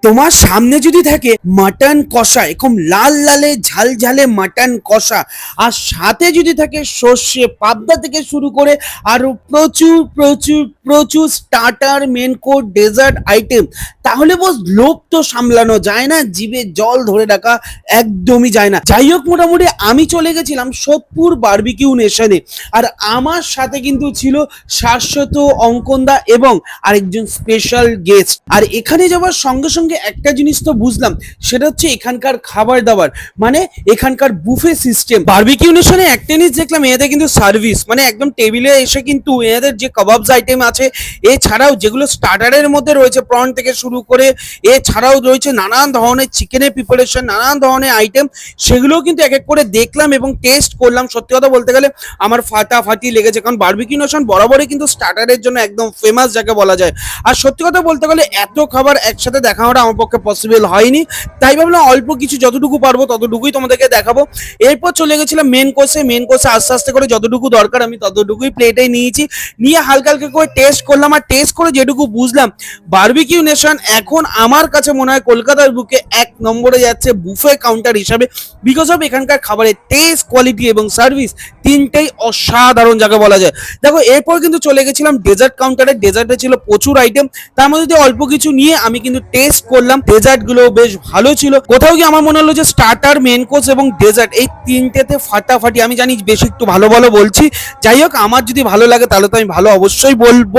তোমার সামনে যদি থাকে মাটন কষা, এরকম লাল লালে ঝাল ঝালে মাটন কষা, আর সাথে যদি থাকে সর্ষে পাবদা থেকে শুরু করে আরো প্রচুর প্রচুর প্রচুর starter, main course, dessert item, তাহলে বস লোভ তো সামলানো যায় না, জিভে জল ধরে রাখা একদমই যায় না। যাই হোক, মোটামুটি আমি চলে গেছিলাম সোদপুর বারবিকিউ নেশনে, আর আমার সাথে কিন্তু ছিল শাশ্বত, অঙ্কনদা এবং আরেকজন স্পেশাল গেস্ট। আর এখানে যাওয়ার সঙ্গে সঙ্গে একটা জিনিস তো বুঝলাম, সেটা হচ্ছে এখানকার খাবার দাবার, মানে এখানকার বুফে সিস্টেম। বারবিকিউ নেশনে একটা জিনিস দেখলাম, এদের কিন্তু সার্ভিস, মানে একদম টেবিলে এসে কিন্তু এদের যে কাবাবস আইটেম আছে, এছাড়াও যেগুলো স্টার্টারের মধ্যে রয়েছে প্রন থেকে শুরু করে, এছাড়াও রয়েছে নানান ধরনের চিকেনের প্রিপারেশন, নানান ধরনের আইটেম, সেগুলোও কিন্তু এক এক করে দেখলাম এবং টেস্ট করলাম। সত্যি কথা বলতে গেলে আমার ফাটাফাটি লেগেছে, কারণ বারবিকিউ নেশন বরাবরই কিন্তু স্টার্টারের জন্য একদম ফেমাস যাকে বলা যায়। আর সত্যি কথা বলতে গেলে এত খাবার একসাথে দেখানোটা আমার পক্ষে পসিবল হয়নি, তাই ভাবলাম অল্প কিছু যতটুকু পারবো ততটুকুই তোমাদেরকে দেখাবো। এরপর চলে গেছিলাম মেন কোর্সে। মেন কোর্সে আস্তে আস্তে করে যতটুকু দরকার আমি ততটুকুই প্লেটে নিয়েছি, নিয়ে হালকা হালকা করে টেস্ট করলাম। আর টেস্ট করে যেটুকু বুঝলাম, বারবিকিউ নেশন এখন আমার কাছে মনে হয় কলকাতার বুকে এক নম্বরে যাচ্ছে বুফে কাউন্টার হিসাবে, বিকজ অফ এখানকার খাবারের টেস্ট, কোয়ালিটি এবং সার্ভিস, তিনটেই অসাধারণ যাকে বলা যায়। দেখো, এরপর কিন্তু চলে গেছিলাম ডেজার্ট কাউন্টারে। ডেজার্টে ছিল প্রচুর আইটেম, তার মধ্যে দিয়ে অল্প কিছু নিয়ে আমি কিন্তু টেস্ট করলাম। ডেজার্ট গুলো বেশ ভালো ছিল। কোথাও গিয়ে আমার মনে হলো যে স্টার্টার, মেন কোর্স এবং ডেজার্ট এই তিনটেতে ফাটাফাটি। আমি জানি বেশি একটু ভালো ভালো বলছি, যাই হোক আমার যদি ভালো লাগে তাহলে তো আমি ভালো অবশ্যই বলবো।